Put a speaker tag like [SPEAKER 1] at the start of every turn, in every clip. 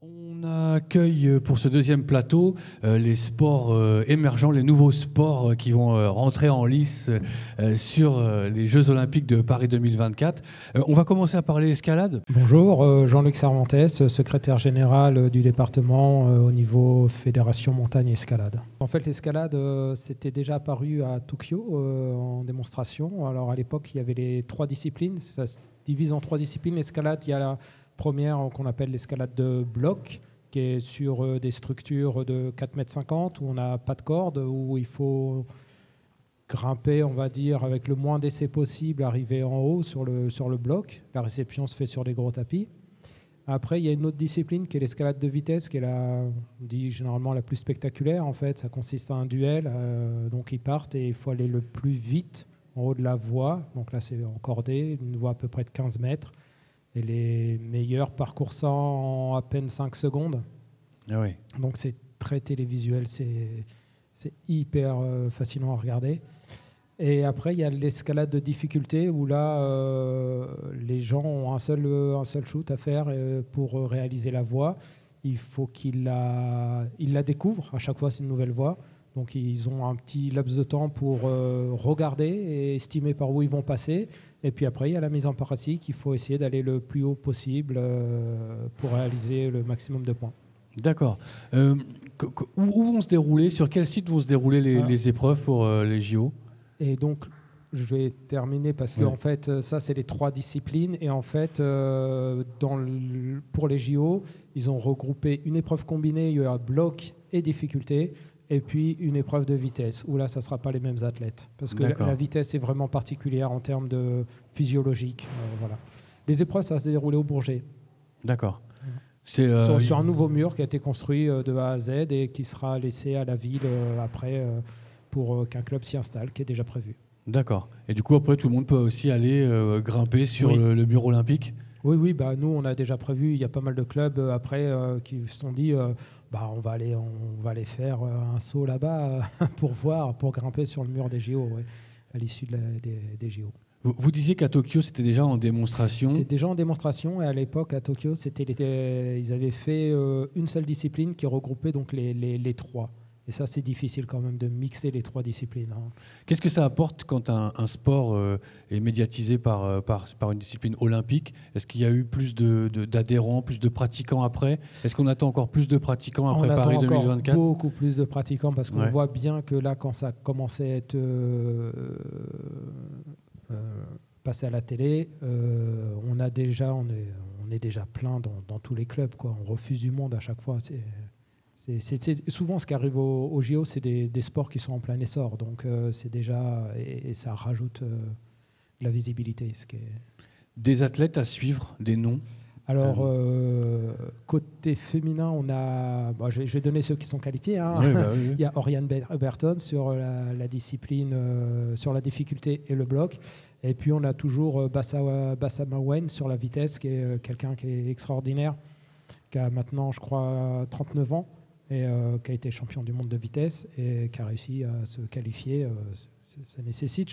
[SPEAKER 1] On accueille pour ce deuxième plateau les sports émergents, les nouveaux sports qui vont rentrer en lice sur les Jeux Olympiques de Paris 2024. On va commencer à parler escalade.
[SPEAKER 2] Bonjour, Jean-Luc Cervantes, secrétaire général du département au niveau Fédération Montagne et Escalade. En fait, l'escalade, c'était déjà apparu à Tokyo en démonstration. Alors à l'époque, il y avait les trois disciplines. Ça se divise en trois disciplines. L'escalade, il y a la première qu'on appelle l'escalade de bloc, qui est sur des structures de 4,50 m, où on n'a pas de corde, où il faut grimper, on va dire, avec le moins d'essais possible, arriver en haut sur le bloc. La réception se fait sur des gros tapis. Après, il y a une autre discipline qui est l'escalade de vitesse, qui est on dit généralement la plus spectaculaire. En fait, ça consiste à un duel. Donc, ils partent et il faut aller le plus vite en haut de la voie. Donc là, c'est en cordée, une voie à peu près de 15 mètres. Et les meilleurs parcourent ça en à peine 5 secondes.
[SPEAKER 1] Ah oui.
[SPEAKER 2] Donc c'est très télévisuel, c'est hyper fascinant à regarder. Et après, il y a l'escalade de difficulté où là, les gens ont un seul shoot à faire pour réaliser la voie. Il faut qu'ils la découvrent. À chaque fois, c'est une nouvelle voie. Donc ils ont un petit laps de temps pour regarder et estimer par où ils vont passer. Et puis après, il y a la mise en pratique. Il faut essayer d'aller le plus haut possible pour réaliser le maximum de points.
[SPEAKER 1] D'accord. Où vont se dérouler, sur quel site vont se dérouler les épreuves pour les JO ?
[SPEAKER 2] Et donc, je vais terminer parce que en fait, ça, c'est les trois disciplines. Et en fait, pour les JO, ils ont regroupé une épreuve combinée. Il y a bloc et difficulté. Et puis une épreuve de vitesse, où là, ça ne sera pas les mêmes athlètes. Parce que la vitesse est vraiment particulière en termes de physiologique. Voilà. Les épreuves, ça va se dérouler au Bourget.
[SPEAKER 1] D'accord.
[SPEAKER 2] Sur un nouveau mur qui a été construit de A à Z et qui sera laissé à la ville après pour qu'un club s'y installe, qui est déjà prévu.
[SPEAKER 1] D'accord. Et du coup, après, tout le monde peut aussi aller grimper sur le mur olympique ?
[SPEAKER 2] Oui, bah, nous, on a déjà prévu, il y a pas mal de clubs après qui se sont dit on va aller faire un saut là-bas pour grimper sur le mur des JO, à l'issue des JO.
[SPEAKER 1] Vous disiez qu'à Tokyo, c'était déjà en démonstration.
[SPEAKER 2] C'était déjà en démonstration, et à l'époque, à Tokyo, ils avaient fait une seule discipline qui regroupait donc les trois. Et ça, c'est difficile quand même de mixer les trois disciplines.
[SPEAKER 1] Qu'est-ce que ça apporte quand un sport est médiatisé par une discipline olympique ? Est-ce qu'il y a eu plus d'adhérents, plus de pratiquants après ? Est-ce qu'on attend encore plus de pratiquants après Paris 2024 ?
[SPEAKER 2] Beaucoup plus de pratiquants, parce qu'on voit bien que là, quand ça commençait à être passé à la télé, on est déjà plein dans tous les clubs, quoi. On refuse du monde à chaque fois. C'est souvent ce qui arrive au JO, c'est des sports qui sont en plein essor, donc c'est déjà et ça rajoute de la visibilité.
[SPEAKER 1] Des athlètes à suivre, des noms ?
[SPEAKER 2] Alors côté féminin, on a, je vais donner ceux qui sont qualifiés.
[SPEAKER 1] Oui.
[SPEAKER 2] Il y a Oriane Berton sur la discipline, sur la difficulté et le bloc. Et puis on a toujours Bassama Wen sur la vitesse, qui est quelqu'un qui est extraordinaire, qui a maintenant, je crois, 39 ans. Et qui a été champion du monde de vitesse et qui a réussi à se qualifier. Ça nécessite,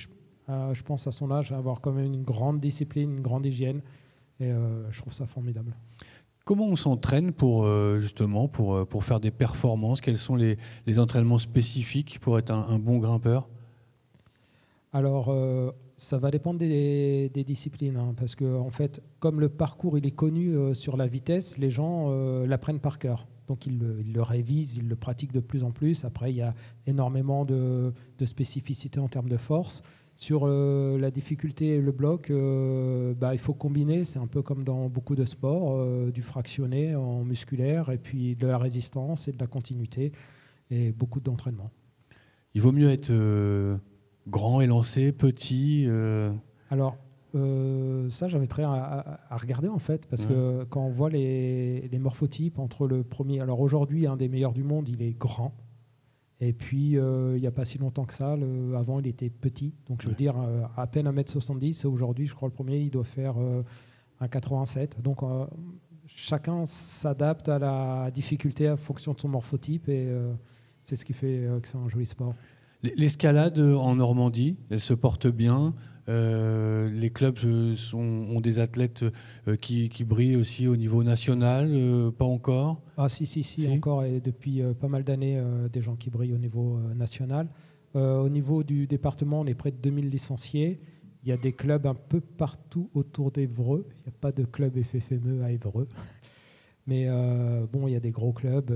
[SPEAKER 2] je pense, à son âge, avoir quand même une grande discipline, une grande hygiène. Et je trouve ça formidable.
[SPEAKER 1] Comment on s'entraîne pour faire des performances ? Quels sont les entraînements spécifiques pour être un bon grimpeur ?
[SPEAKER 2] Alors, ça va dépendre des disciplines. Parce que, en fait, comme le parcours il est connu sur la vitesse, les gens l'apprennent par cœur. Donc ils le révisent, ils le pratiquent de plus en plus. Après, il y a énormément de spécificités en termes de force. Sur la difficulté et le bloc, il faut combiner. C'est un peu comme dans beaucoup de sports, du fractionné en musculaire, et puis de la résistance et de la continuité, et beaucoup d'entraînement.
[SPEAKER 1] Il vaut mieux être grand, élancé, petit
[SPEAKER 2] Alors, ça, j'inviterais à regarder en fait, parce que quand on voit les morphotypes entre le premier... Alors aujourd'hui, un des meilleurs du monde, il est grand. Et puis, il n'y a pas si longtemps que ça, avant, il était petit. Donc, je veux dire, à peine 1,70 m. Aujourd'hui, je crois, le premier, il doit faire 1,87 m. Donc, chacun s'adapte à la difficulté en fonction de son morphotype. Et c'est ce qui fait que c'est un joli sport.
[SPEAKER 1] L'escalade en Normandie, elle se porte bien. Les clubs ont des athlètes qui brillent aussi au niveau national, pas encore?
[SPEAKER 2] Ah si, encore, et depuis pas mal d'années, des gens qui brillent au niveau national. Au niveau du département, on est près de 2000 licenciés. Il y a des clubs un peu partout autour d'Évreux. Il n'y a pas de club FFME à Évreux. Mais bon, il y a des gros clubs.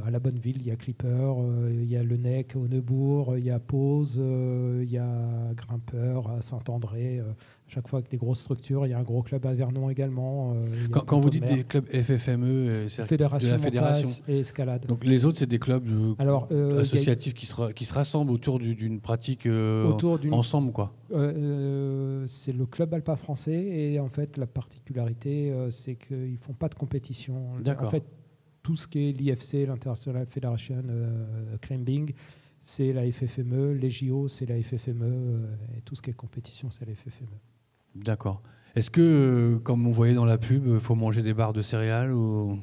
[SPEAKER 2] À la Bonneville, il y a Clipper, il y a Le Nec au Neubourg, il y a Pose, il y a Grimpeur à Saint-André. Chaque fois avec des grosses structures, il y a un gros club à Vernon également.
[SPEAKER 1] Quand vous dites des clubs FFME, c'est de la fédération
[SPEAKER 2] et escalade.
[SPEAKER 1] Donc les autres, c'est des clubs associatifs qui se rassemblent autour d'une pratique ensemble, quoi.
[SPEAKER 2] C'est le club alpin français, et en fait la particularité, c'est qu'ils font pas de compétition.
[SPEAKER 1] D'accord.
[SPEAKER 2] En fait, tout ce qui est l'IFC, l'International Federation Climbing, c'est la FFME. Les JO, c'est la FFME, et tout ce qui est compétition, c'est la FFME.
[SPEAKER 1] D'accord. Est-ce que, comme on voyait dans la pub, il faut manger des barres de céréales ou...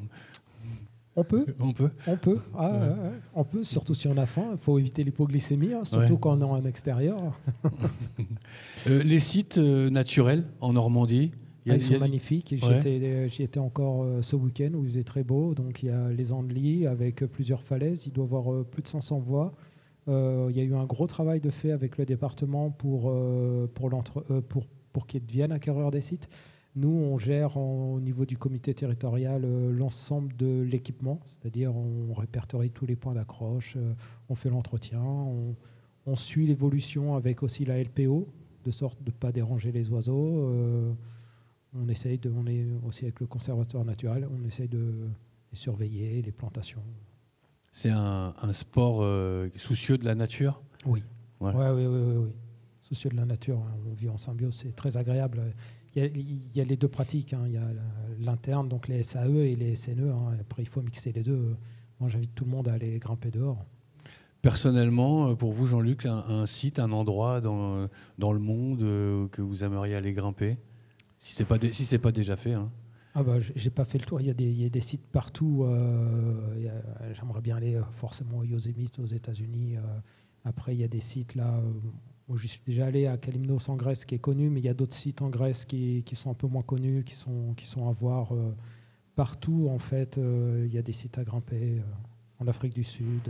[SPEAKER 2] On peut.
[SPEAKER 1] On peut.
[SPEAKER 2] On peut, surtout si on a faim. Il faut éviter l'hypoglycémie, surtout quand on est en extérieur.
[SPEAKER 1] Les sites naturels en Normandie,
[SPEAKER 2] ils sont magnifiques. J'y étais encore ce week-end où il faisait très beau. Donc il y a les Andelys avec plusieurs falaises. Il doit y avoir plus de 500 voies. Il y a eu un gros travail de fait avec le département pour qu'ils deviennent acquéreurs des sites. Nous, on gère au niveau du comité territorial l'ensemble de l'équipement, c'est-à-dire on répertorie tous les points d'accroche, on fait l'entretien, on suit l'évolution avec aussi la LPO, de sorte de ne pas déranger les oiseaux. On est aussi avec le conservatoire naturel, on essaye de les surveiller, les plantations.
[SPEAKER 1] C'est un sport soucieux de la nature ?
[SPEAKER 2] Oui. Oui. Soucieux de la nature, hein. On vit en symbiose, c'est très agréable. Il y a les deux pratiques, hein. Il y a l'interne, donc les SAE et les SNE. Hein. Après, il faut mixer les deux. Moi, j'invite tout le monde à aller grimper dehors.
[SPEAKER 1] Personnellement, pour vous, Jean-Luc, un site, un endroit dans le monde que vous aimeriez aller grimper, si ce n'est pas déjà fait, hein.
[SPEAKER 2] Ah bah, j'ai pas fait le tour. Il y a des sites partout. J'aimerais bien aller forcément au Yosemite, aux États-Unis. Après, il y a des sites là... où je suis déjà allé à Kalymnos en Grèce, qui est connu, mais il y a d'autres sites en Grèce qui sont un peu moins connus, qui sont à voir partout. En fait, il y a des sites à grimper en Afrique du Sud.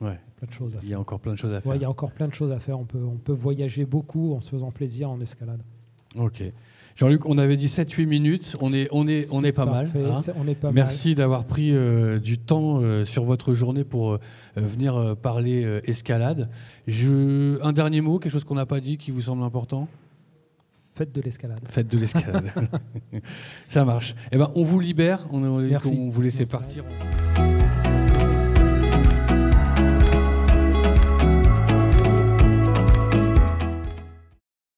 [SPEAKER 2] Plein de choses à faire.
[SPEAKER 1] Il y a encore plein de choses à faire.
[SPEAKER 2] Il y a encore plein de choses à faire. On peut voyager beaucoup en se faisant plaisir en escalade.
[SPEAKER 1] Ok. Jean-Luc, on avait dit 7-8 minutes, on est pas
[SPEAKER 2] parfait,
[SPEAKER 1] mal. Hein.
[SPEAKER 2] On est pas
[SPEAKER 1] Merci d'avoir pris du temps sur votre journée pour venir parler escalade. Un dernier mot, quelque chose qu'on n'a pas dit qui vous semble important ?
[SPEAKER 2] Faites de l'escalade.
[SPEAKER 1] Faites de l'escalade. Ça marche. Eh ben, on vous libère, on vous laisse partir.